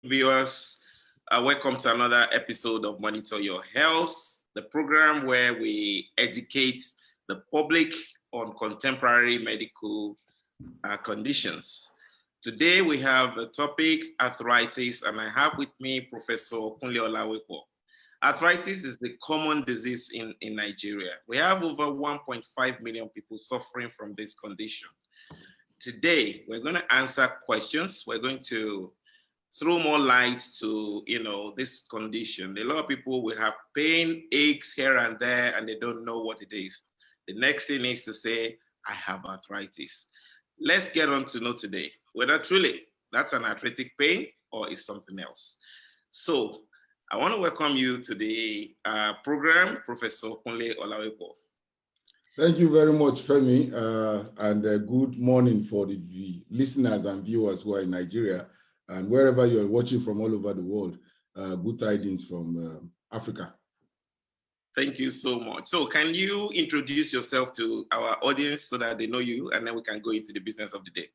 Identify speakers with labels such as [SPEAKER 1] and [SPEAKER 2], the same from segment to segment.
[SPEAKER 1] viewers. Welcome to another episode of Monitor Your Health, the program where we educate the public on contemporary medical conditions. Today we have the topic arthritis, and I have with me Professor Kunle Olawepo. Arthritis is the common disease in Nigeria. We have over 1.5 million people suffering from this condition. Today, we're going to answer questions. We're going to throw more light to, this condition. A lot of people will have pain, aches here and there, and they don't know what it is. The next thing is to say, I have arthritis. Let's get on to know today whether truly that's an arthritic pain or is something else. So I want to welcome you to the program, Professor Kunle Olawepo.
[SPEAKER 2] Thank you very much, Femi, and good morning for the listeners and viewers who are in Nigeria and wherever you're watching from all over the world. Good tidings from Africa.
[SPEAKER 1] Thank you so much. So can you introduce yourself to our audience so that they know you, and then we can go into the business of the day?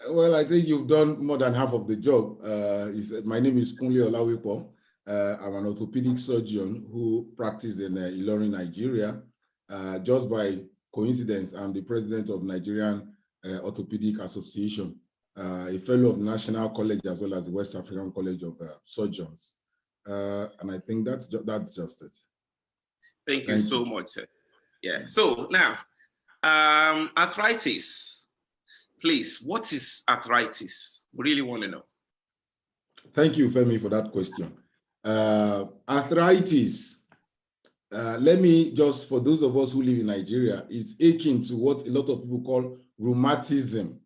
[SPEAKER 2] Well, I think you've done more than half of the job. My name is Kunle Olawepo. I'm an orthopedic surgeon who practices in Ilorin, Nigeria. Just by coincidence, I'm the president of Nigerian Orthopedic Association, a fellow of the National College as well as the West African College of Surgeons. And I think that's just it.
[SPEAKER 1] Thank you so much, sir. Yeah. So now, arthritis. Please, what is arthritis? We really want to know.
[SPEAKER 2] Thank you, Femi, for that question. Arthritis, let me just, for those of us who live in Nigeria, is akin to what a lot of people call rheumatism,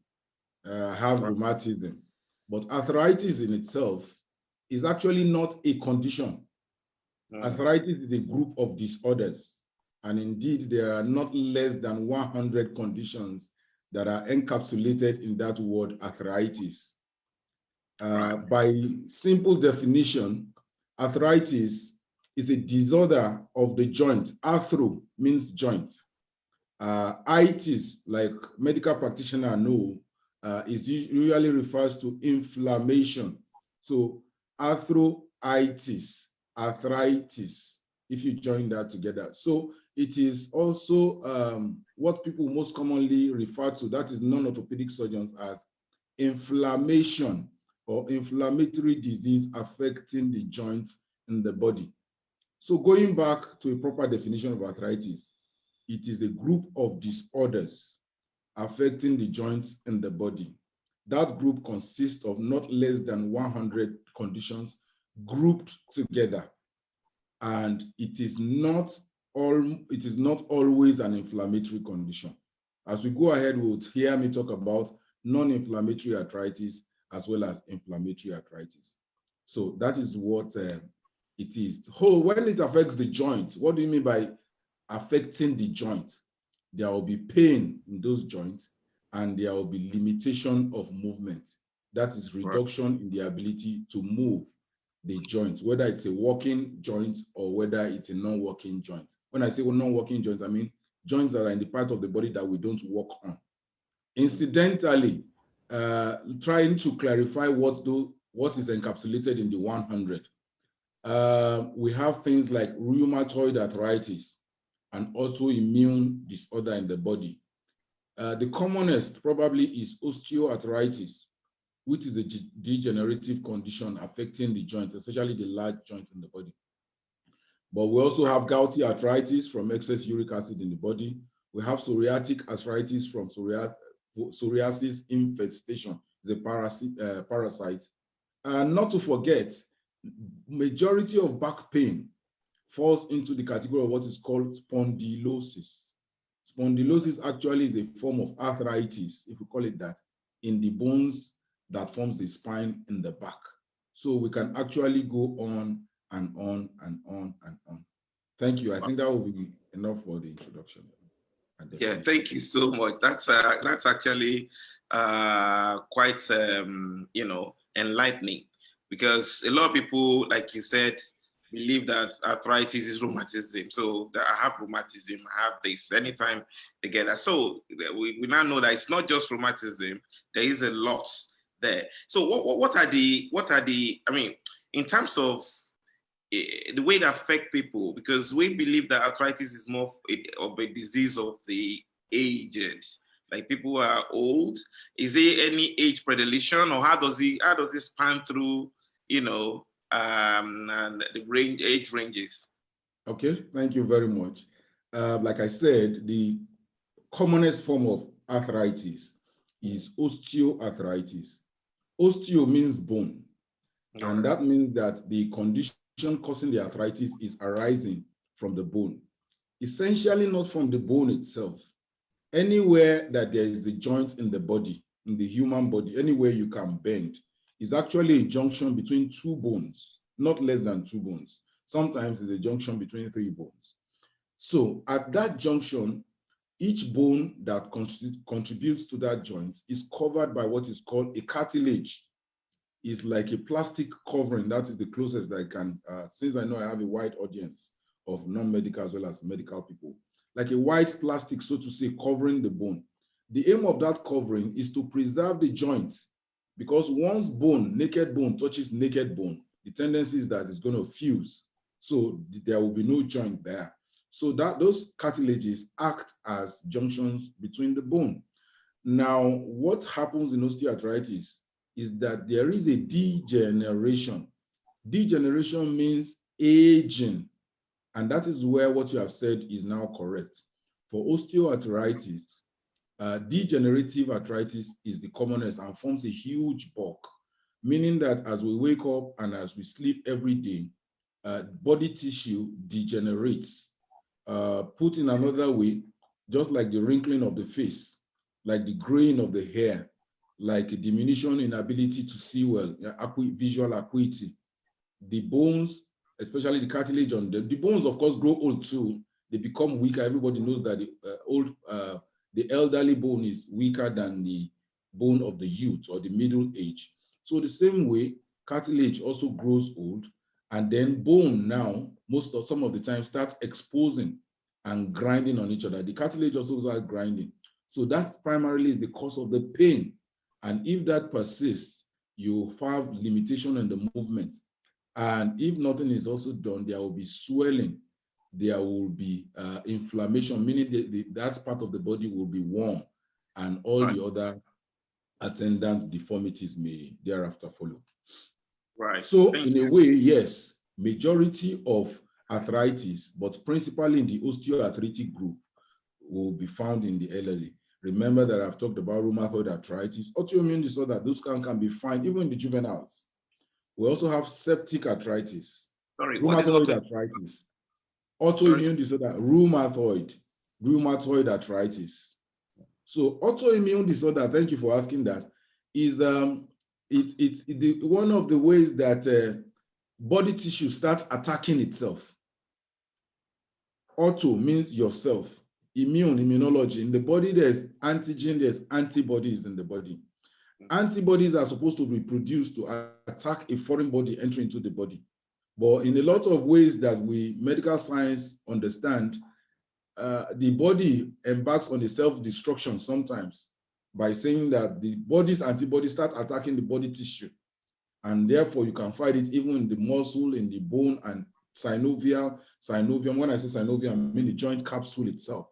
[SPEAKER 2] rheumatism. But arthritis in itself is actually not a condition. Arthritis is a group of disorders. And indeed, there are not less than 100 conditions that are encapsulated in that word arthritis. By simple definition, arthritis is a disorder of the joint. Arthro means joint. Itis, like medical practitioners know, is usually refers to inflammation. So arthritis, if you join that together. So it is also what people most commonly refer to, that is non-orthopedic surgeons, as inflammation or inflammatory disease affecting the joints in the body. So going back to a proper definition of arthritis, it is a group of disorders affecting the joints in the body. That group consists of not less than 100 conditions grouped together. And it is not always an inflammatory condition. As we go ahead, we'll hear me talk about non-inflammatory arthritis as well as inflammatory arthritis. So that is what it is. When it affects the joint, what do you mean by affecting the joint? There will be pain in those joints and there will be limitation of movement. That is reduction in the ability to move the joint, whether it's a working joint or whether it's a non-working joint. When I say non-working joints, I mean joints that are in the part of the body that we don't work on. Incidentally, trying to clarify what is encapsulated in the 100. We have things like rheumatoid arthritis and autoimmune disorder in the body. The commonest probably is osteoarthritis, which is a degenerative condition affecting the joints, especially the large joints in the body. But we also have gouty arthritis from excess uric acid in the body. We have psoriatic arthritis from psoriasis infestation, the parasite. Not to forget, majority of back pain falls into the category of what is called spondylosis. Spondylosis actually is a form of arthritis, if we call it that, in the bones that forms the spine in the back. So we can actually go on and on and on and on. Thank you. I think that will be enough for the introduction.
[SPEAKER 1] Yeah, thank you so much. That's actually quite enlightening, because a lot of people, like you said, believe that arthritis is rheumatism. So that I have rheumatism, I have this anytime together. So we now know that it's not just rheumatism. There is a lot there. So what are the, I mean, in terms of the way it affect people, because we believe that arthritis is more of a disease of the aged, like people who are old. Is there any age predilection, or how does it span through, and the age ranges?
[SPEAKER 2] Okay, thank you very much. Like I said, the commonest form of arthritis is osteoarthritis. Osteo means bone, and that means that the condition causing the arthritis is arising from the bone, essentially not from the bone itself. Anywhere that there is a joint in the body, in the human body, anywhere you can bend, is actually a junction between two bones, not less than two bones. Sometimes it's a junction between three bones. So at that junction, each bone that contributes to that joint is covered by what is called a cartilage. It's like a plastic covering. That is the closest that I can, since I know I have a wide audience of non-medical as well as medical people, like a white plastic, so to say, covering the bone. The aim of that covering is to preserve the joints, because once naked bone touches naked bone, the tendency is that it's going to fuse. So there will be no joint there. So that those cartilages act as junctions between the bone. Now, what happens in osteoarthritis is that there is a degeneration. Degeneration means aging, and that is where what you have said is now correct. For osteoarthritis, degenerative arthritis is the commonest and forms a huge bulk, meaning that as we wake up and as we sleep every day, body tissue degenerates. Put in another way, just like the wrinkling of the face, like the graying of the hair, like a diminution in ability to see well, visual acuity. The bones, especially the cartilage on them, the bones of course grow old too. They become weaker. Everybody knows that the elderly bone is weaker than the bone of the youth or the middle age. So the same way, cartilage also grows old, and then bone now, some of the time, starts exposing and grinding on each other. The cartilage also starts grinding. So that primarily is the cause of the pain. And if that persists, you have limitation in the movement. And if nothing is also done, there will be swelling, there will be inflammation, meaning that part of the body will be warm, and all the other attendant deformities may thereafter follow.
[SPEAKER 1] Right.
[SPEAKER 2] So in a way, yes, majority of arthritis, but principally in the osteoarthritic group, will be found in the elderly. Remember that I've talked about rheumatoid arthritis, autoimmune disorder, those can be found even in the juveniles. We also have septic arthritis, rheumatoid arthritis, autoimmune disorder, rheumatoid arthritis. So autoimmune disorder, thank you for asking that, is one of the ways that body tissue starts attacking itself. Auto means yourself. Immunology. In the body, there's antigen, there's antibodies in the body. Antibodies are supposed to be produced to attack a foreign body entering into the body. But in a lot of ways that we medical science understand, the body embarks on a self-destruction sometimes by saying that the body's antibodies start attacking the body tissue. And therefore, you can find it even in the muscle, in the bone, and synovium. When I say synovium, I mean the joint capsule itself.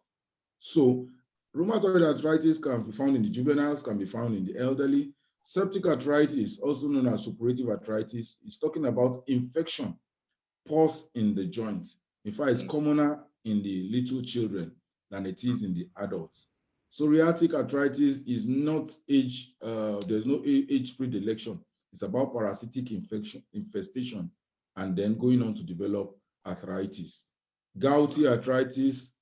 [SPEAKER 2] So rheumatoid arthritis can be found in the juveniles, can be found in the elderly. Septic arthritis, also known as suppurative arthritis, is talking about infection, pus in the joints. In fact, it's commoner in the little children than it is in the adults. Psoriatic arthritis is not age, there's no age predilection. It's about parasitic infestation, and then going on to develop arthritis. Gouty arthritis,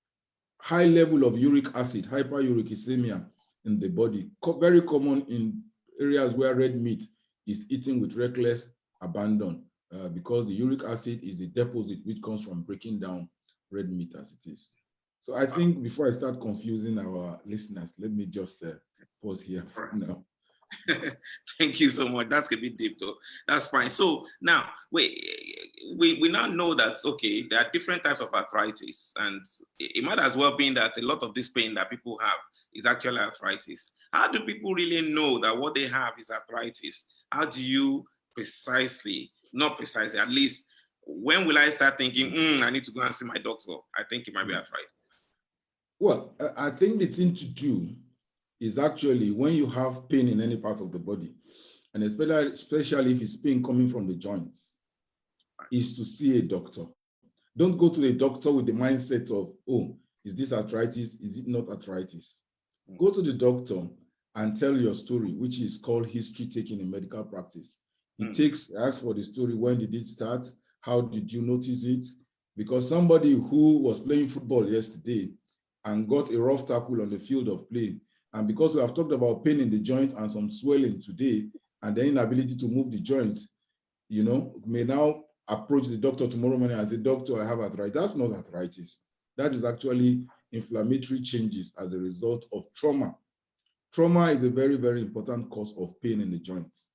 [SPEAKER 2] high level of uric acid, hyperuricemia in the body, very common in areas where red meat is eaten with reckless abandon, because the uric acid is a deposit which comes from breaking down red meat as it is. So I think before I start confusing our listeners, let me just pause here for now.
[SPEAKER 1] Thank you so much. That's a bit deep though. That's fine. So now we now know that, okay, there are different types of arthritis, and it might as well be that a lot of this pain that people have is actually arthritis. How do people really know that what they have is arthritis? How do you not precisely, at least when will I start thinking, I need to go and see my doctor? I think it might be arthritis.
[SPEAKER 2] Well, I think the thing to do is actually when you have pain in any part of the body, and especially if it's pain coming from the joints, is to see a doctor. Don't go to the doctor with the mindset of, oh, is this arthritis? Is it not arthritis? Go to the doctor and tell your story, which is called history taking in medical practice. Asks for the story. When did it start? How did you notice it? Because somebody who was playing football yesterday and got a rough tackle on the field of play, and because we have talked about pain in the joint and some swelling today, and the inability to move the joint, may now approach the doctor tomorrow morning and say, doctor, I have arthritis. That's not arthritis. That is actually inflammatory changes as a result of trauma. Trauma is a very, very important cause of pain in the joints.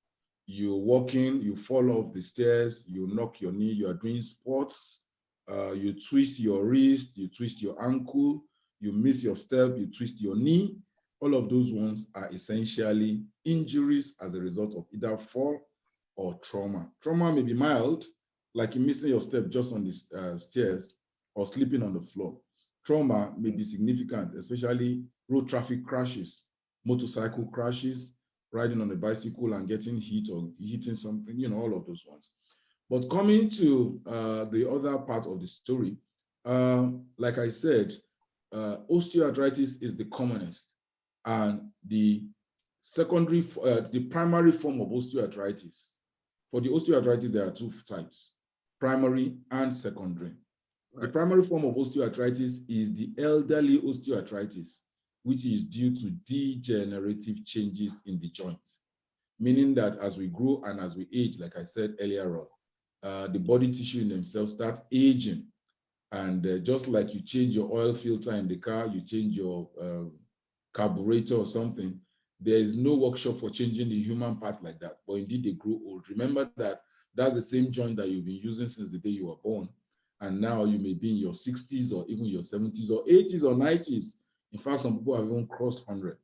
[SPEAKER 2] You're walking, you fall off the stairs, you knock your knee, you are doing sports, you twist your wrist, you twist your ankle, you miss your step, you twist your knee. All of those ones are essentially injuries as a result of either fall or trauma. Trauma may be mild, like you missing your step just on the stairs or sleeping on the floor. Trauma may be significant, especially road traffic crashes, motorcycle crashes, riding on a bicycle and getting hit or hitting something, all of those ones. But coming to the other part of the story, like I said, osteoarthritis is the commonest, and the primary form of osteoarthritis. For the osteoarthritis, there are two types, primary and secondary. Right. The primary form of osteoarthritis is the elderly osteoarthritis, which is due to degenerative changes in the joint, meaning that as we grow and as we age, like I said earlier on, the body tissue in themselves starts aging. And just like you change your oil filter in the car, you change your carburetor or something, there is no workshop for changing the human parts like that, but indeed they grow old. Remember that that's the same joint that you've been using since the day you were born, and now you may be in your 60s or even your 70s or 80s or 90s. In fact, some people have even crossed 100.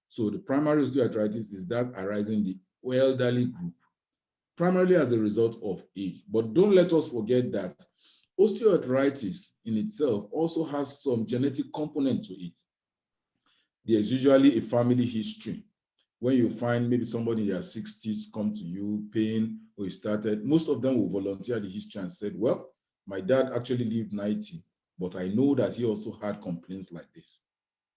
[SPEAKER 2] So the primary osteoarthritis is that arising in the elderly group, primarily as a result of age. But don't let us forget that osteoarthritis in itself also has some genetic component to it. There's usually a family history. When you find maybe somebody in their 60s come to you, pain, or you started, most of them will volunteer the history and said, well, my dad actually lived 90, but I know that he also had complaints like this.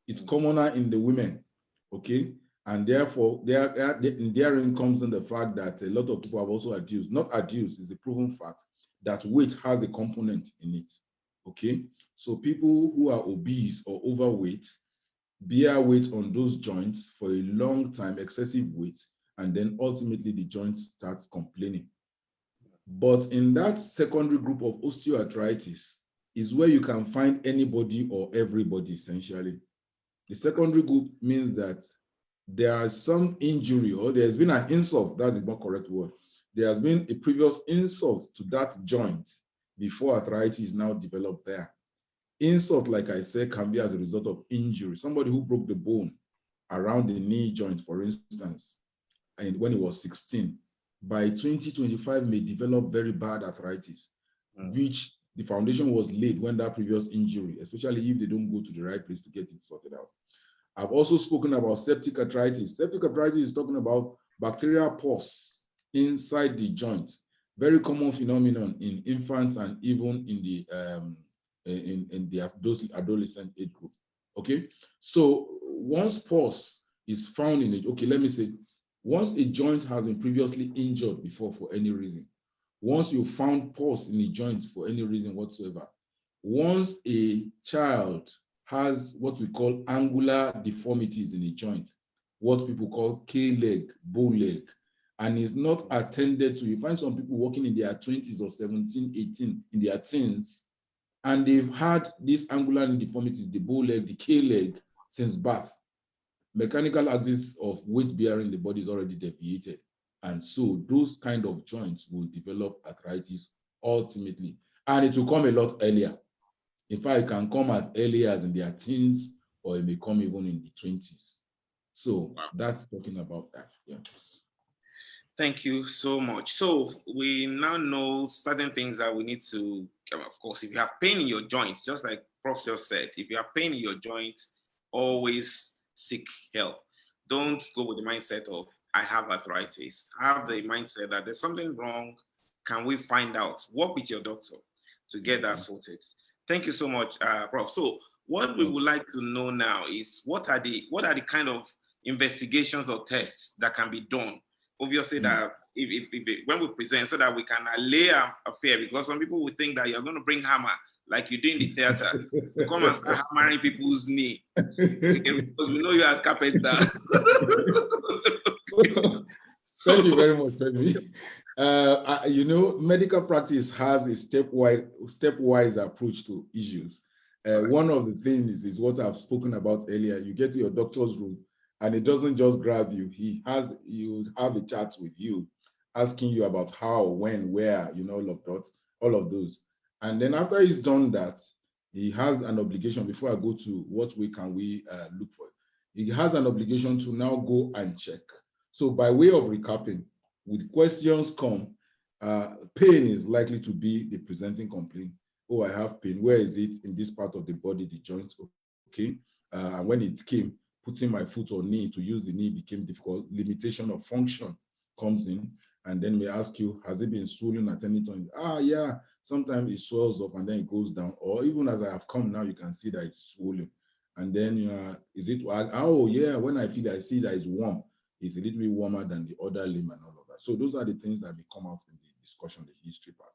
[SPEAKER 2] It's commoner in the women, okay? And therefore, therein comes in the fact that a lot of people have also adduced, not adduced, it's a proven fact, that weight has a component in it, okay? So people who are obese or overweight bear weight on those joints for a long time, excessive weight, and then ultimately the joint starts complaining. But in that secondary group of osteoarthritis is where you can find anybody or everybody, essentially. The secondary group means that there is some injury or there's been an insult, that's the more correct word. There has been a previous insult to that joint before arthritis is now developed there. Insult, like I said, can be as a result of injury. Somebody who broke the bone around the knee joint, for instance, and when he was 16, by 2025 may develop very bad arthritis, which the foundation was laid when that previous injury, especially if they don't go to the right place to get it sorted out. I've also spoken about septic arthritis. Septic arthritis is talking about bacterial pus inside the joint. Very common phenomenon in infants and even in the adolescent age group. Okay, so once pus is found in it, okay, let me say, once a joint has been previously injured before for any reason, once you found pus in a joint for any reason whatsoever, once a child has what we call angular deformities in a joint, what people call K-leg, bow leg, and is not attended to. You find some people working in their 20s or 17, 18, in their teens, and they've had this angular deformity, the bow leg, the K-leg, since birth. Mechanical axis of weight bearing the body is already deviated. And so those kind of joints will develop arthritis ultimately. And it will come a lot earlier. In fact, it can come as early as in their teens, or it may come even in the 20s. So
[SPEAKER 1] Wow.
[SPEAKER 2] that's talking about that. Yeah.
[SPEAKER 1] Thank you so much. So we now know certain things that we need to, of course, if you have pain in your joints, just like Prof just said, if you have pain in your joints, always seek help. Don't go with the mindset of, I have arthritis. Have the mindset that there's something wrong. Can we find out? Work with your doctor to get that sorted. Thank you so much, Prof. So what we would like to know now is what are the kind of investigations or tests that can be done? Obviously, that when we present, so that we can allay a fear, because some people would think that you're going to bring hammer like you do in the theater to come and start hammering people's knee. Because we know you as carpenter.
[SPEAKER 2] Thank you very much, Femi. You know, medical practice has a stepwise approach to issues. One of the things is what I've spoken about earlier. You get to your doctor's room, and it doesn't just grab you. He have a chat with you, asking you about how, when, where, you know, all of those. And then after he's done that, he has an obligation. Before I go to what way can we look for, he has an obligation to now go and check. So by way of recapping, with questions come, pain is likely to be the presenting complaint. Oh, I have pain. Where is it? In this part of the body, the joint. Okay. And when it came, putting my foot or knee to use the knee became difficult. Limitation of function comes in. And then we ask you, has it been swollen at any time? Yeah. Sometimes it swells up and then it goes down. Or even as I have come now, you can see that it's swollen. And then, is it, oh yeah, when I feel, I see that it's warm. It's a little bit warmer than the other limb and all of that. So those are the things that may come out in the discussion, the history part.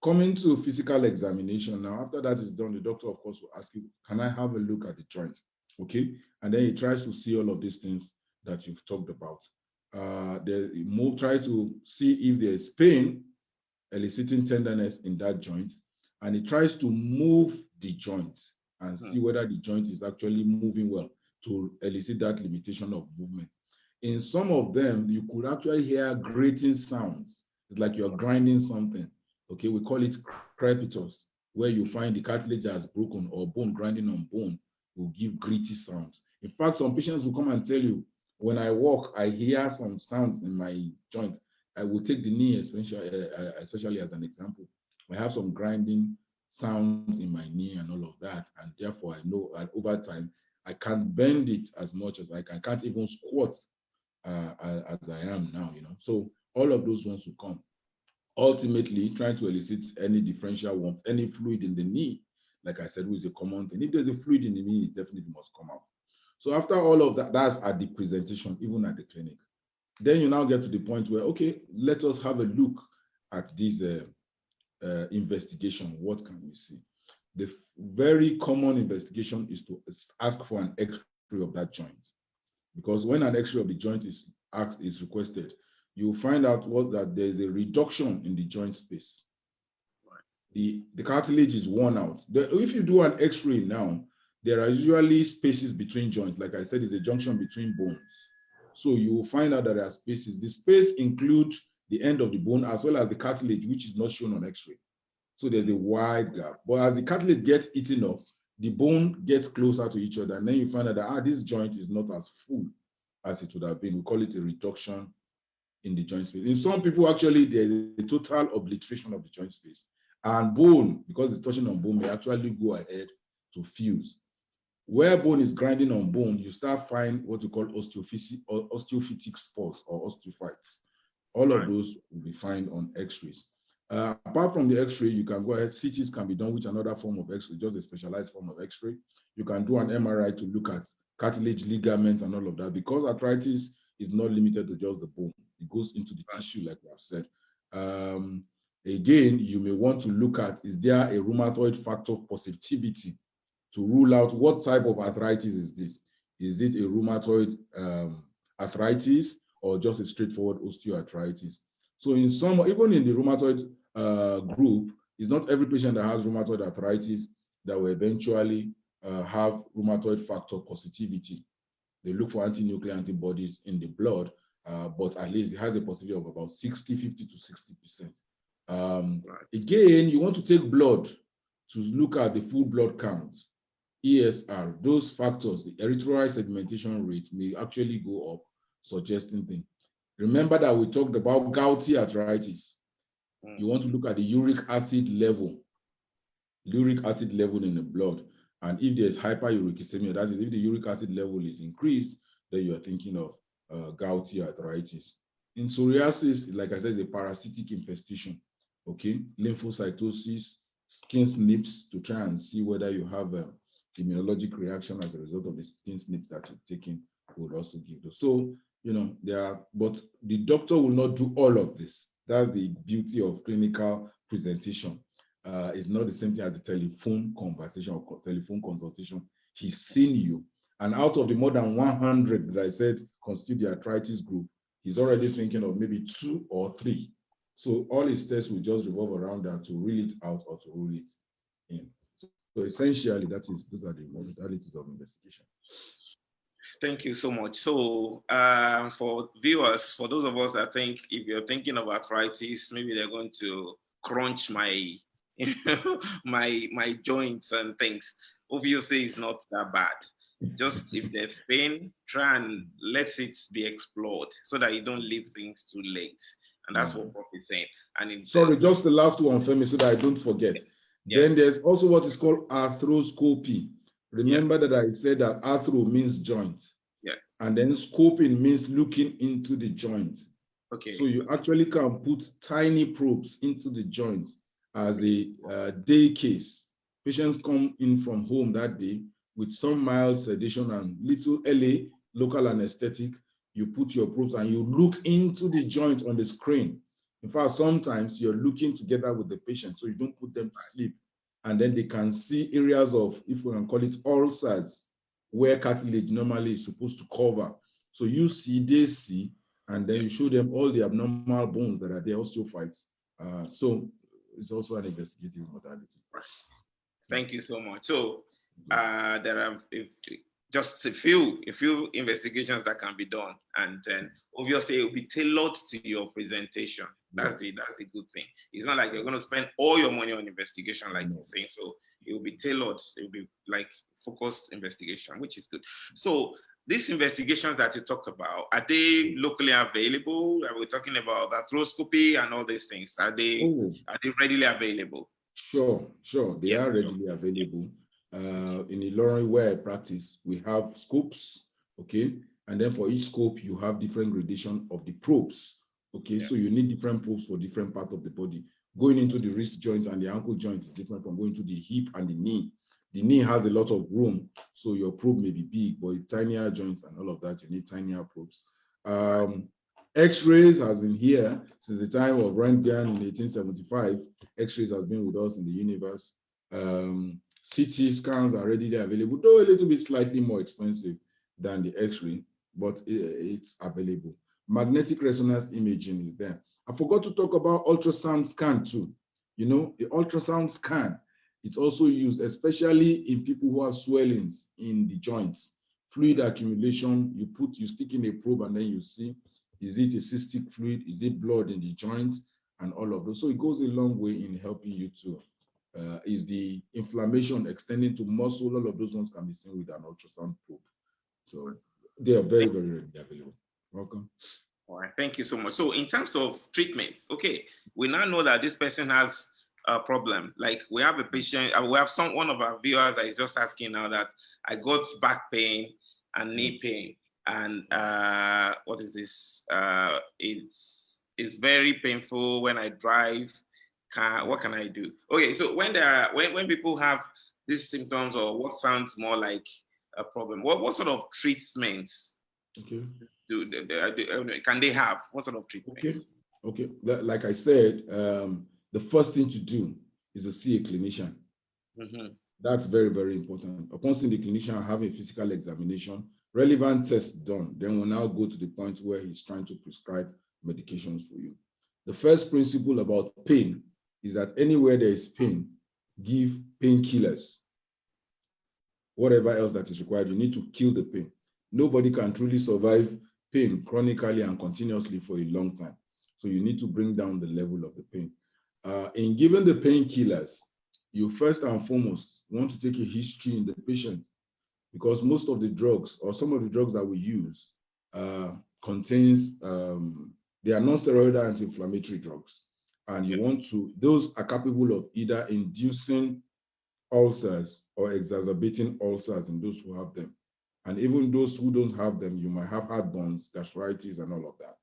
[SPEAKER 2] Coming to physical examination now, after that is done, the doctor, of course, will ask you, can I have a look at the joint? Okay. And then he tries to see all of these things that you've talked about. Try to see if there's pain, eliciting tenderness in that joint. And he tries to move the joint and see whether the joint is actually moving well to elicit that limitation of movement. In some of them, you could actually hear grating sounds. It's like you're grinding something. Okay, we call it crepitus, where you find the cartilage has broken or bone grinding on bone will give gritty sounds. In fact, some patients will come and tell you, when I walk, I hear some sounds in my joint. I will take the knee, especially as an example. I have some grinding sounds in my knee and all of that, and therefore I know that over time I can't bend it as much as I can. I can't even squat as I am now, you know. So all of those ones will come. Ultimately, trying to elicit any differential warmth, any fluid in the knee, like I said, is a common thing. If there's a fluid in the knee, it definitely must come out. So after all of that, that's at the presentation, even at the clinic. Then you now get to the point where, okay, let us have a look at this investigation. What can we see? The very common investigation is to ask for an X-ray of that joint. Because when an X-ray of the joint is requested, you'll find out that there's a reduction in the joint space. Right. The cartilage is worn out. If you do an X-ray now, there are usually spaces between joints. Like I said, it's a junction between bones. So you will find out that there are spaces. The space includes the end of the bone as well as the cartilage, which is not shown on X-ray. So there's a wide gap. But as the cartilage gets eaten up, the bone gets closer to each other, and then you find out that this joint is not as full as it would have been. We call it a reduction in the joint space. In some people, actually, there's a total obliteration of the joint space. And bone, because it's touching on bone, may actually go ahead to fuse. Where bone is grinding on bone, you start finding what we call osteophytic spores or osteophytes. All of those will be found on X-rays. Apart from the X-ray, you can go ahead, CTs can be done with another form of X-ray, just a specialized form of X-ray. You can do an MRI to look at cartilage, ligaments, and all of that. Because arthritis is not limited to just the bone. It goes into the tissue, like we have said. Again, you may want to look at, is there a rheumatoid factor positivity to rule out what type of arthritis is this? Is it a rheumatoid arthritis or just a straightforward osteoarthritis? So in some, even in the rheumatoid group, it's not every patient that has rheumatoid arthritis that will eventually have rheumatoid factor positivity. They look for anti-nuclear antibodies in the blood, but at least it has a possibility of about 50 to 60%. Again, you want to take blood to look at the full blood count. ESR, those factors, the erythroid segmentation rate may actually go up, suggesting things. Remember that we talked about gouty arthritis. You want to look at the uric acid level in the blood. And if there's hyperuricemia, that is, if the uric acid level is increased, then you're thinking of gouty arthritis. In psoriasis, like I said, is a parasitic infestation. Okay, lymphocytosis, skin snips to try and see whether you have immunologic reaction as a result of the skin snips that you've taken would also give those. So, but the doctor will not do all of this. That's the beauty of clinical presentation. It's not the same thing as the telephone conversation or telephone consultation. He's seen you, and out of the more than 100 that I said constitute the arthritis group, he's already thinking of maybe 2 or 3. So all his tests will just revolve around that to rule it out or to rule it in. So essentially, those are the modalities of investigation.
[SPEAKER 1] Thank you so much. So for viewers, for those of us that think if you're thinking of arthritis, maybe they're going to crunch my my joints and things. Obviously, it's not that bad. Just if there's pain, try and let it be explored so that you don't leave things too late. And that's what Prof is saying. And
[SPEAKER 2] sorry, just the last one, Femi, so that I don't forget. Yes. Then there's also what is called arthroscopy. Remember that I said that arthro means joint.
[SPEAKER 1] Yeah.
[SPEAKER 2] And then scoping means looking into the joint.
[SPEAKER 1] Okay.
[SPEAKER 2] So you actually can put tiny probes into the joint as a day case. Patients come in from home that day with some mild sedation and little LA, local anesthetic. You put your probes and you look into the joint on the screen. In fact, sometimes you're looking together with the patient, so you don't put them to sleep. And then they can see areas of, if we can call it ulcers, where cartilage normally is supposed to cover. So you see, they see, and then you show them all the abnormal bones that are there, osteophytes. So it's also an investigative modality.
[SPEAKER 1] Thank you so much. So there are just a few investigations that can be done, and then obviously it will be tailored to your presentation. That's the good thing. It's not like you're going to spend all your money on investigation, like you're saying. So it will be tailored. It will be like focused investigation, which is good. So these investigations that you talk about, are they locally available? Are we talking about arthroscopy and all these things? Are they readily available?
[SPEAKER 2] Sure. They are readily available. In Ilorin, where I practice, we have scopes, okay? And then for each scope, you have different gradation of the probes, okay? So you need different probes for different parts of the body. Going into the wrist joint and the ankle joint is different from going to the hip and the knee. The knee has a lot of room, so your probe may be big, but with tinier joints and all of that, you need tinier probes. X-rays has been here since the time of Röntgen in 1875. X-rays has been with us in the universe. CT scans are readily available, though a little bit slightly more expensive than the X-ray, but it's available. Magnetic resonance imaging is there. I forgot to talk about ultrasound scan too. You know, the ultrasound scan, it's also used, especially in people who have swellings in the joints. Fluid accumulation, you stick in a probe and then you see, is it a cystic fluid? Is it blood in the joints? And all of those. So it goes a long way in helping you to, is the inflammation extending to muscle? All of those ones can be seen with an ultrasound probe. So they are very, very readily available. Welcome.
[SPEAKER 1] All right, thank you so much. So in terms of treatments, okay, we now know that this person has a problem. Like we have a patient, we have one of our viewers that is just asking now that I got back pain and knee pain. And what is this? It's very painful when I drive. What can I do? Okay, so when people have these symptoms, or what sounds more like a problem, what sort of treatments can they have? What sort of treatments?
[SPEAKER 2] Okay. Like I said, the first thing to do is to see a clinician. That's very, very important. Upon seeing the clinician, have a physical examination, relevant tests done, then we'll now go to the point where he's trying to prescribe medications for you. The first principle about pain is that anywhere there is pain, give painkillers. Whatever else that is required, you need to kill the pain. Nobody can truly survive pain chronically and continuously for a long time. So you need to bring down the level of the pain. In giving the painkillers, you first and foremost want to take a history in the patient, because most of the drugs or some of the drugs that we use contains, they are non-steroidal anti-inflammatory drugs. And you want to, those are capable of either inducing ulcers or exacerbating ulcers in those who have them. And even those who don't have them, you might have heartburns, gastritis, and all of that.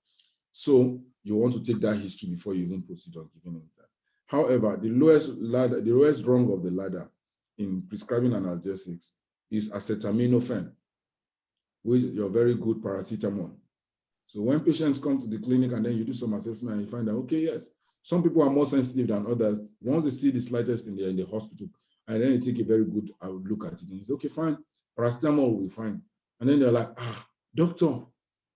[SPEAKER 2] So you want to take that history before you even proceed on giving it that. However, the lowest rung of the ladder in prescribing analgesics is acetaminophen, with your very good paracetamol. So when patients come to the clinic and then you do some assessment and you find out, okay, yes, some people are more sensitive than others. Once they see the slightest in the hospital, and then you take a very good look at it, and you say, okay, fine, paracetamol will be fine. And then they're like, doctor,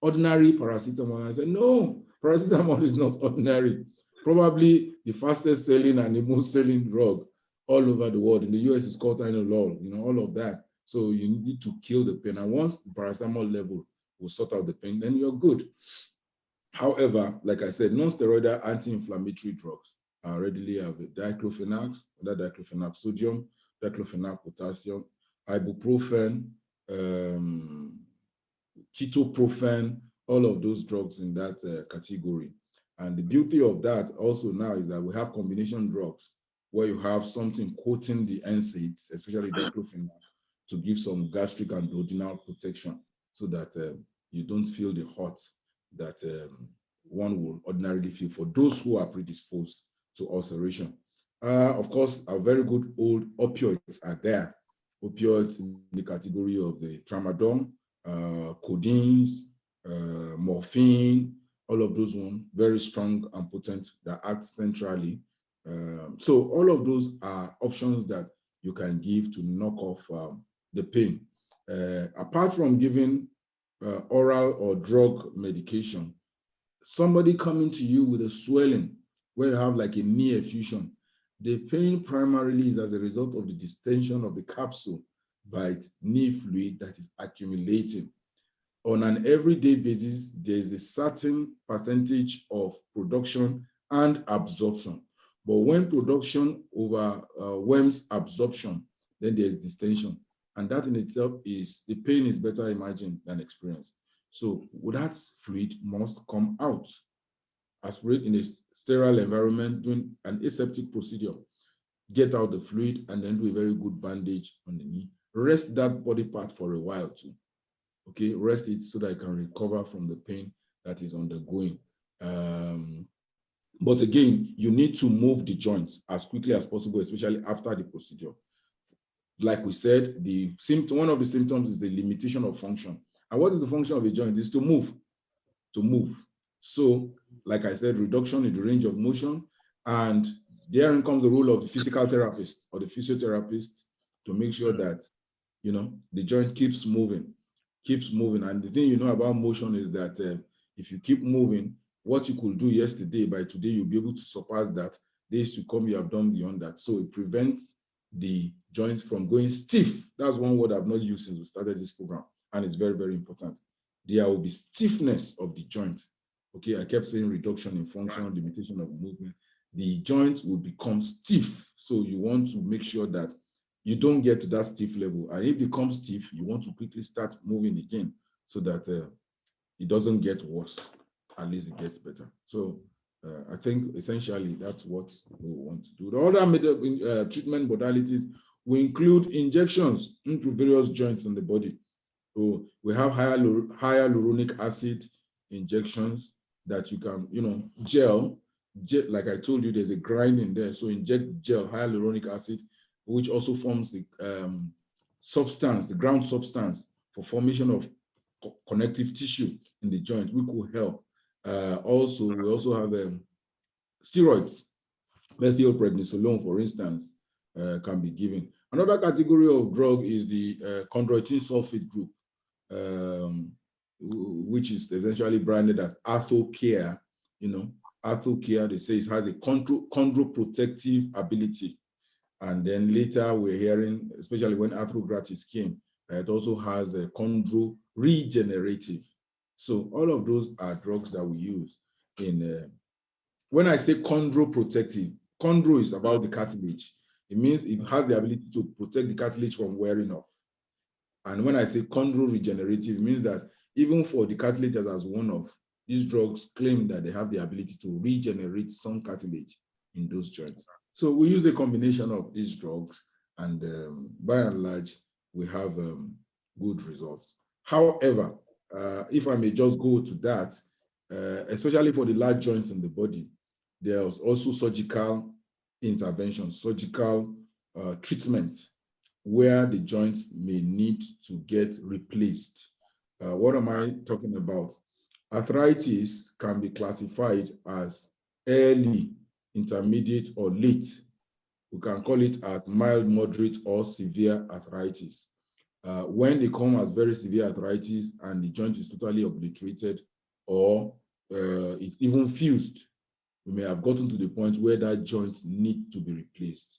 [SPEAKER 2] ordinary paracetamol. And I said, no, paracetamol is not ordinary. Probably the fastest selling and the most selling drug all over the world. In the US, it's called Tylenol, all of that. So you need to kill the pain. And once the paracetamol level will sort out the pain, then you're good. However, like I said, non-steroidal anti-inflammatory drugs are readily available. Diclofenac, diclofenac sodium, diclofenac potassium, ibuprofen, ketoprofen, all of those drugs in that category. And the beauty of that also now is that we have combination drugs where you have something coating the NSAIDs, especially diclofenac, to give some gastric and duodenal protection so that you don't feel the hot that one will ordinarily feel for those who are predisposed to ulceration. Of course, our very good old opioids are there. Opioids in the category of the tramadol, codeines, morphine, all of those ones, very strong and potent that act centrally. So all of those are options that you can give to knock off the pain. Apart from giving oral or drug medication, somebody coming to you with a swelling where you have like a knee effusion, the pain primarily is as a result of the distension of the capsule by its knee fluid that is accumulating. On an everyday basis, there is a certain percentage of production and absorption. But when production overwhelms absorption, then there's distension. And that in itself is, the pain is better imagined than experienced. So that fluid must come out. Aspirate in a sterile environment, doing an aseptic procedure. Get out the fluid and then do a very good bandage on the knee. Rest that body part for a while too. Okay, rest it so that it can recover from the pain that is undergoing. But again, you need to move the joints as quickly as possible, especially after the procedure. Like we said, one of the symptoms is the limitation of function. And what is the function of a joint? Is to move. So, like I said, reduction in the range of motion, and therein comes the role of the physical therapist or the physiotherapist to make sure that the joint keeps moving. And the thing about motion is that if you keep moving, what you could do yesterday, by today you'll be able to surpass that. Days to come, you have done beyond that. So it prevents the joints from going stiff. That's one word I've not used since we started this program, and it's very, very important. There will be stiffness of the joint. Okay, I kept saying reduction in function, limitation of movement. The joint will become stiff. So you want to make sure that you don't get to that stiff level. And if it becomes stiff, you want to quickly start moving again so that it doesn't get worse. At least it gets better. So I think essentially that's what we want to do. The other treatment modalities will include injections into various joints in the body. So we have higher hyaluronic acid injections that you can, gel, like I told you, there's a grind in there. So inject gel, hyaluronic acid, which also forms the substance, the ground substance for formation of connective tissue in the joint, which will help. We also have steroids, methylprednisolone, for instance, can be given. Another category of drug is the chondroitin sulfate group, which is essentially branded as ArthroCare. ArthroCare, they say it has a chondroprotective ability. And then later we're hearing, especially when arthrogratis came, it also has a chondro regenerative. So all of those are drugs that we use in. When I say chondroprotective, chondro is about the cartilage. It means it has the ability to protect the cartilage from wearing off. And when I say chondro-regenerative, it means that even for the cartilage that has worn off, these drugs claim that they have the ability to regenerate some cartilage in those joints. So we use a combination of these drugs, and by and large, we have good results. However, if I may just go to that, especially for the large joints in the body, there's also surgical intervention, surgical treatment where the joints may need to get replaced. What am I talking about? Arthritis can be classified as early, intermediate, or late. We can call it as mild, moderate, or severe arthritis. When they come as very severe arthritis and the joint is totally obliterated or it's even fused, we may have gotten to the point where that joint needs to be replaced.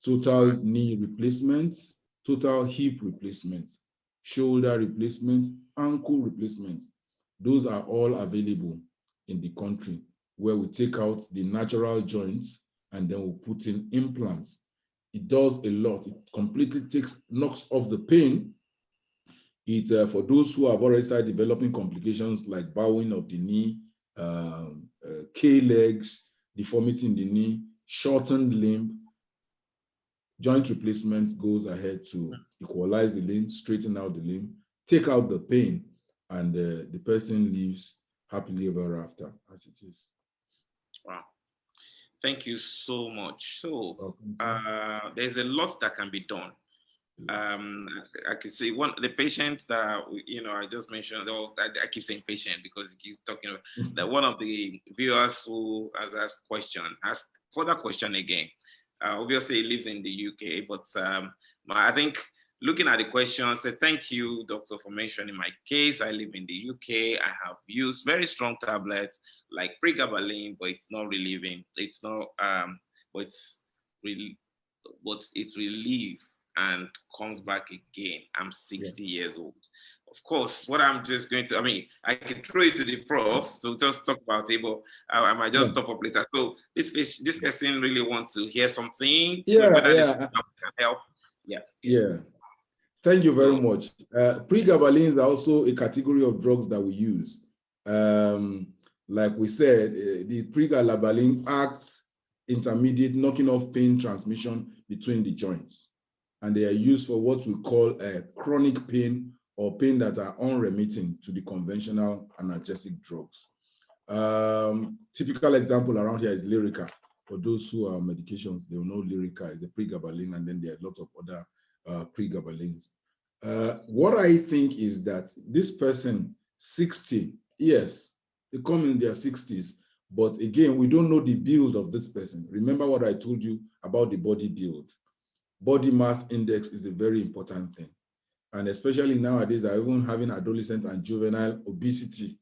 [SPEAKER 2] Total knee replacements, total hip replacements, shoulder replacements, ankle replacements. Those are all available in the country where we take out the natural joints and then we put in implants. It does a lot. It completely knocks off the pain. It for those who have already started developing complications like bowing of the knee, K-legs, deformity in the knee, shortened limb, joint replacement goes ahead to equalize the limb, straighten out the limb, take out the pain, and the person lives happily ever after, as it is.
[SPEAKER 1] Wow. Thank you so much. So there's a lot that can be done. I can say the patient that I just mentioned. I keep saying patient because he keeps talking about that. One of the viewers who has asked further question again. Obviously, he lives in the UK, but I think looking at the question, said, thank you, doctor, for mentioning my case. I live in the UK. I have used very strong tablets like pregabalin, but it's not relieving. It's not, but it's relief and comes back again. I'm 60 years old. Of course, what I'm just going to, I can throw it to the prof, so just talk about it, but I might just top up later. So this person really wants to hear something.
[SPEAKER 2] Can
[SPEAKER 1] help.
[SPEAKER 2] Yeah. Thank you very much. Pregabalins are also a category of drugs that we use. Like we said, the pregabalin acts intermediate, knocking off pain transmission between the joints. And they are used for what we call chronic pain or pain that are unremitting to the conventional analgesic drugs. Typical example around here is Lyrica. For those who are medications, they will know Lyrica is a pregabalin, and then there are a lot of other pregabalins. What I think is that this person, 60, yes, they come in their 60s, but again, we don't know the build of this person. Remember what I told you about the body build. Body mass index is a very important thing. And especially nowadays, they're even having adolescent and juvenile obesity.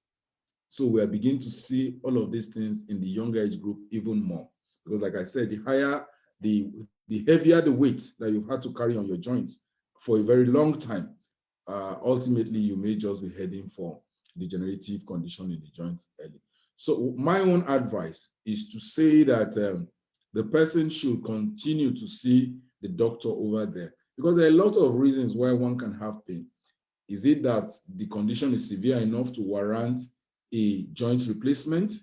[SPEAKER 2] So we are beginning to see all of these things in the younger age group even more. Because like I said, the heavier the weight that you've had to carry on your joints for a very long time, ultimately you may just be heading for degenerative condition in the joints early. So my own advice is to say that the person should continue to see the doctor over there, because there are a lot of reasons why one can have pain. Is it that the condition is severe enough to warrant a joint replacement?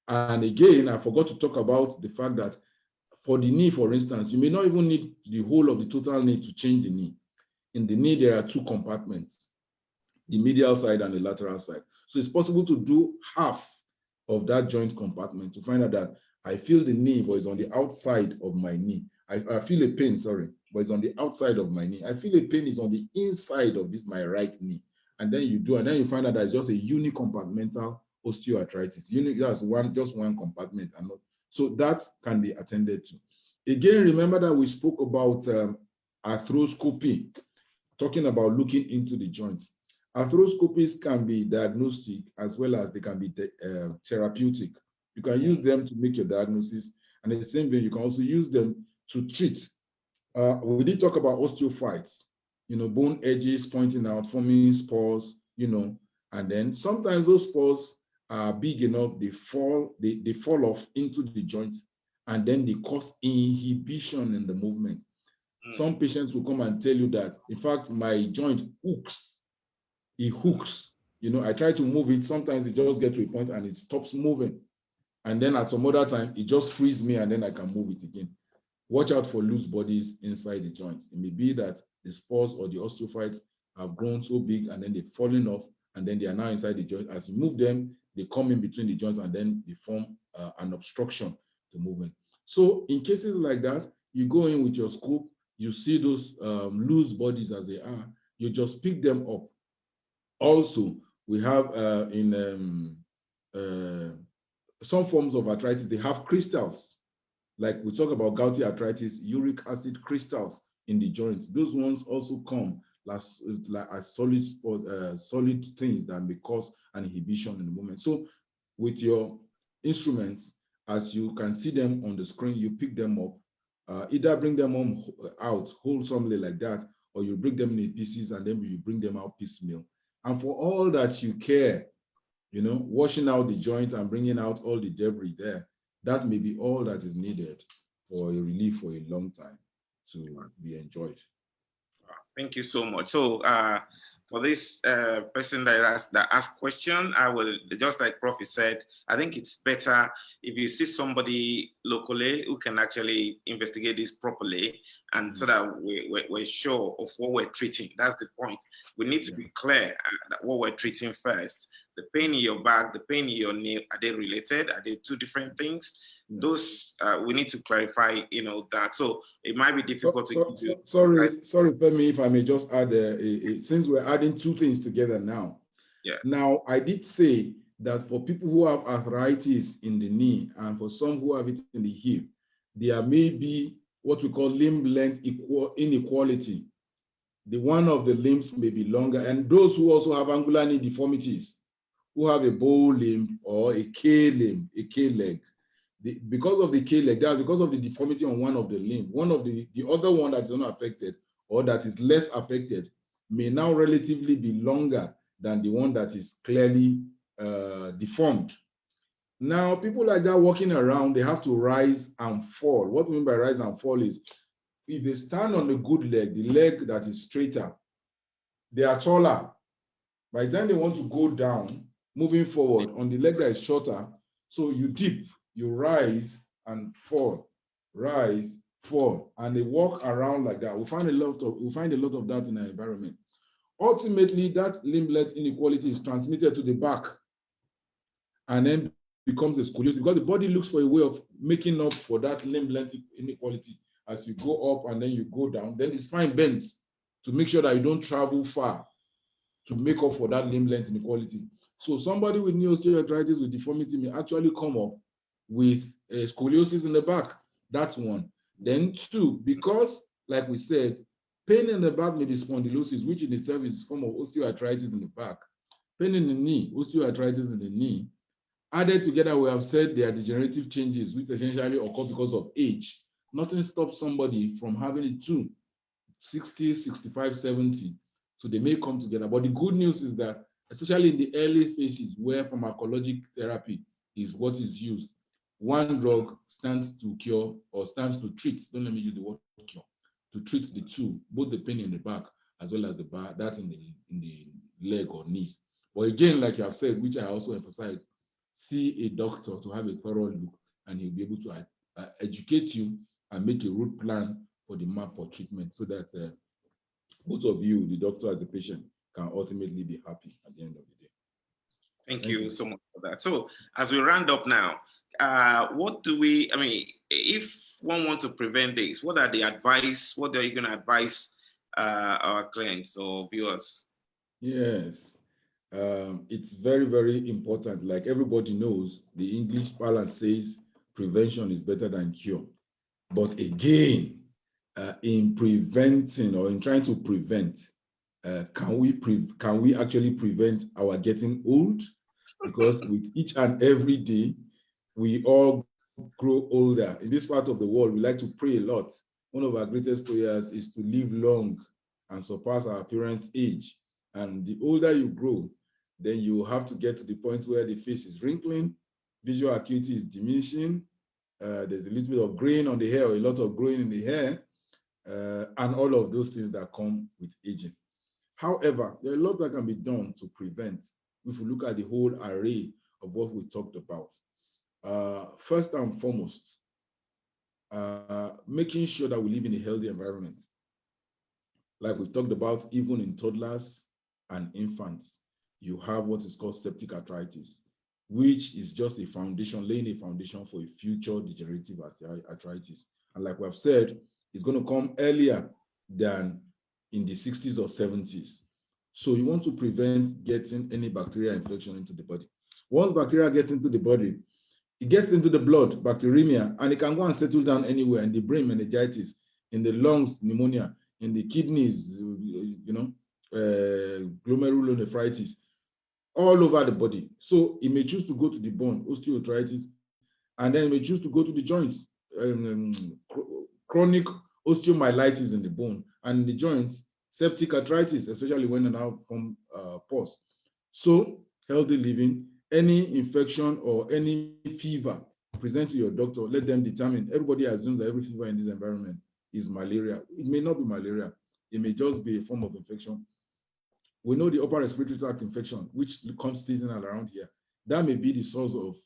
[SPEAKER 2] And again, I forgot to talk about the fact that for the knee, for instance, you may not even need the whole of the total knee to change the knee. In the knee, there are two compartments, the medial side and the lateral side. So it's possible to do half of that joint compartment to find out that I feel the knee, but it's on the outside of my knee. I feel a pain, sorry, but it's on the outside of my knee. I feel a pain is on the inside of my right knee. And then you find out that it's just a unicompartmental osteoarthritis. That's just one compartment. So that can be attended to. Again, remember that we spoke about arthroscopy, talking about looking into the joints. Arthroscopies can be diagnostic as well as they can be therapeutic. You can use them to make your diagnosis, and in the same way, you can also use them to treat. We did talk about osteophytes, bone edges pointing out, forming spores, and then sometimes those spores are big enough, they fall off into the joint, and then they cause inhibition in the movement. Some patients will come and tell you that, in fact, my joint hooks. It hooks. I try to move it. Sometimes it just gets to a point and it stops moving. And then at some other time, it just frees me and then I can move it again. Watch out for loose bodies inside the joints. It may be that the spores or the osteophytes have grown so big and then they've fallen off and then they are now inside the joint. As you move them, they come in between the joints and then they form an obstruction to movement. So in cases like that, you go in with your scope, you see those loose bodies as they are, you just pick them up. Also, we have in some forms of arthritis, they have crystals. Like we talk about gouty arthritis, uric acid crystals in the joints. Those ones also come as solid things that may cause an inhibition in the movement. So with your instruments, as you can see them on the screen, you pick them up, either bring them out wholesomely like that, or you break them in pieces and then you bring them out piecemeal. And for all that you care, washing out the joint and bringing out all the debris there, that may be all that is needed for a relief for a long time to be enjoyed.
[SPEAKER 1] Thank you so much. So for this person that asked question, I will, just like Prof said, I think it's better if you see somebody locally who can actually investigate this properly, and so that we're sure of what we're treating. That's the point. We need to be clear that what we're treating first. The pain in your back, the pain in your knee, are they related? Are they two different things? Those we need to clarify, that. So it might be difficult to give you.
[SPEAKER 2] Sorry, Femi, if I may just add, since we're adding two things together now.
[SPEAKER 1] Yeah.
[SPEAKER 2] Now, I did say that for people who have arthritis in the knee and for some who have it in the hip, there may be what we call limb length inequality. The one of the limbs may be longer, and those who also have angular knee deformities, who have a bow limb or a K limb, a K leg. Because of the K leg, that's because of the deformity on one of the limb. One of the other one that is not affected or that is less affected may now relatively be longer than the one that is clearly deformed. Now, people like that walking around, they have to rise and fall. What we mean by rise and fall is if they stand on the good leg, the leg that is straighter, they are taller. By the time they want to go down, moving forward on the leg that is shorter, so you dip, you rise and fall, rise, fall, and they walk around like that. We find a lot of that in our environment. Ultimately, that limb length inequality is transmitted to the back and then becomes a scoliosis because the body looks for a way of making up for that limb length inequality. As you go up and then you go down, then the spine bends to make sure that you don't travel far to make up for that limb length inequality. So somebody with knee osteoarthritis with deformity may actually come up with a scoliosis in the back. That's one. Then two, because like we said, pain in the back may be spondylosis, which in itself is a form of osteoarthritis in the back. Pain in the knee, osteoarthritis in the knee. Added together, we have said there are degenerative changes which essentially occur because of age. Nothing stops somebody from having it too, 60, 65, 70. So they may come together. But the good news is that, especially in the early phases where pharmacologic therapy is what is used, one drug stands to cure or stands to treat, don't let me use the word cure, to treat the two, both the pain in the back as well as that in the leg or knees. But again, like you have said, which I also emphasize, see a doctor to have a thorough look, and he'll be able to educate you and make a route plan for the map for treatment so that both of you, the doctor and the patient, can ultimately be happy at the end of the day.
[SPEAKER 1] Thank you so much for that. So as we round up now, if one wants to prevent this, what are the advice? What are you going to advise our clients or viewers?
[SPEAKER 2] Yes, it's very, very important. Like everybody knows, the English parlance says prevention is better than cure. But again, in preventing or in trying to prevent, can we actually prevent our getting old? Because with each and every day, we all grow older. In this part of the world, we like to pray a lot. One of our greatest prayers is to live long and surpass our parents' age. And the older you grow, then you have to get to the point where the face is wrinkling, visual acuity is diminishing, there's a little bit of graying on the hair, or a lot of growing in the hair, and all of those things that come with aging. However, there are a lot that can be done to prevent if we look at the whole array of what we talked about. First and foremost, making sure that we live in a healthy environment. Like we've talked about, even in toddlers and infants, you have what is called septic arthritis, which is just a foundation, laying a foundation for a future degenerative arthritis. And like we've said, it's going to come earlier than in the 60s or 70s. So you want to prevent getting any bacterial infection into the body. Once bacteria gets into the body, it gets into the blood, bacteremia, and it can go and settle down anywhere in the brain, meningitis, in the lungs, pneumonia, in the kidneys, glomerulonephritis, all over the body. So it may choose to go to the bone, osteoarthritis, and then it may choose to go to the joints, chronic osteomyelitis in the bone, and in the joints, septic arthritis, especially when it now from pus. So healthy living, any infection or any fever, present to your doctor, let them determine. Everybody assumes that every fever in this environment is malaria. It may not be malaria. It may just be a form of infection. We know the upper respiratory tract infection, which comes seasonal around here. That may be the source of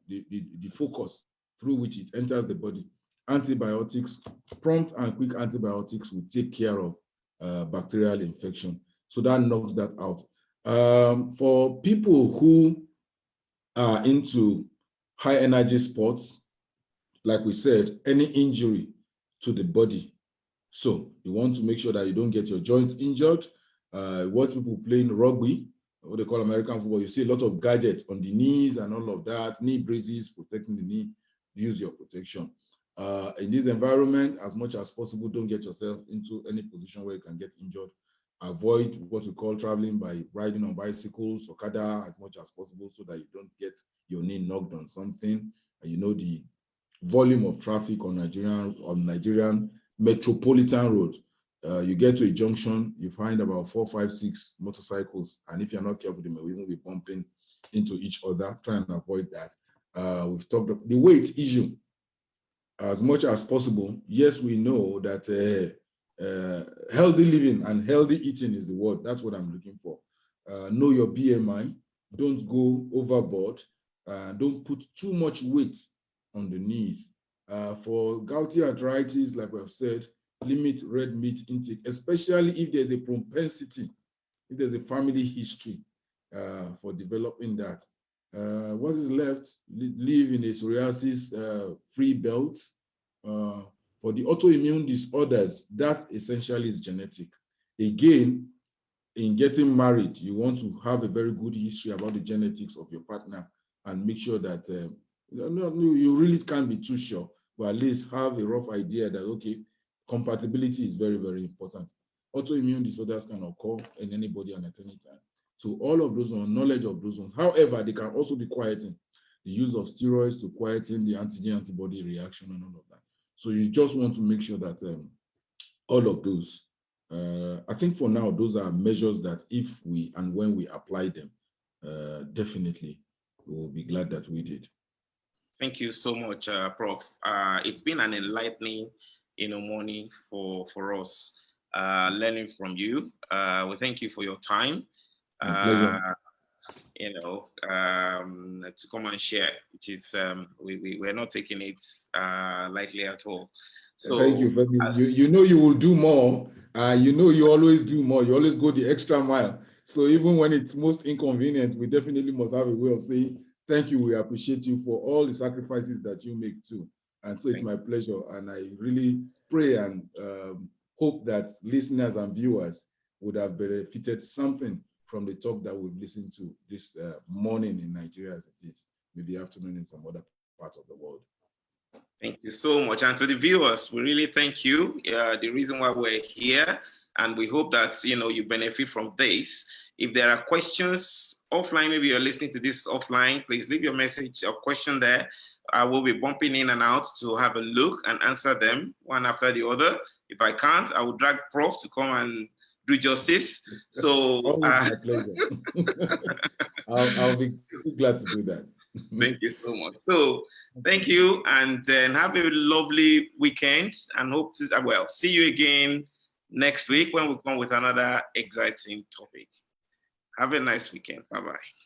[SPEAKER 2] the focus through which it enters the body. Antibiotics, prompt and quick antibiotics will take care of bacterial infection. So that knocks that out. For people who are into high energy sports, like we said, any injury to the body. So you want to make sure that you don't get your joints injured. What people playing rugby, what they call American football, you see a lot of gadgets on the knees and all of that, knee braces protecting the knee. Use your protection. In this environment, as much as possible, don't get yourself into any position where you can get injured. Avoid what we call traveling by riding on bicycles, okada, as much as possible, so that you don't get your knee knocked on something. And you know the volume of traffic on Nigerian metropolitan roads. You get to a junction, you find about 4, 5, 6 motorcycles, and if you're not careful, they may even be bumping into each other. Try and avoid that. We've talked about the weight issue. As much as possible, yes, we know that healthy living and healthy eating is the word. That's what I'm looking for. Know your BMI. Don't go overboard. Don't put too much weight on the knees. For gouty arthritis, like we've said, limit red meat intake, especially if there's a propensity, if there's a family history for developing that. What is left? Live in a psoriasis-free belt. For the autoimmune disorders, that essentially is genetic. Again, in getting married, you want to have a very good history about the genetics of your partner and make sure that you really can't be too sure, but at least have a rough idea that, okay, compatibility is very, very important. Autoimmune disorders can occur in anybody and at any time. So all of those ones, knowledge of those ones. However, they can also be quieting. The use of steroids to quieten the antigen-antibody reaction and all of that. So you just want to make sure that all of those, I think for now, those are measures that if we and when we apply them, definitely we will be glad that we did.
[SPEAKER 1] Thank you so much, Prof. It's been an enlightening, morning for us, learning from you. We thank you for your time. To come and share, which is we're not taking it lightly at all. So
[SPEAKER 2] thank you, Femi. You know you will do more. You know you always do more. You always go the extra mile. So even when it's most inconvenient, we definitely must have a way of saying thank you. We appreciate you for all the sacrifices that you make too. And so it's my pleasure. And I really pray and hope that listeners and viewers would have benefited something from the talk that we've listened to this morning in Nigeria as it is, maybe afternoon in some other parts of the world.
[SPEAKER 1] Thank you so much. And to the viewers, we really thank you. The reason why we're here, and we hope that you benefit from this. If there are questions offline, maybe you're listening to this offline, please leave your message or question there. I will be bumping in and out to have a look and answer them one after the other. If I can't, I will drag Prof to come and do justice. So
[SPEAKER 2] my pleasure. I'll be glad to do that.
[SPEAKER 1] Thank you so much. So thank you, and have a lovely weekend, and hope to, well, see you again next week when we come with another exciting topic. Have a nice weekend. Bye-bye.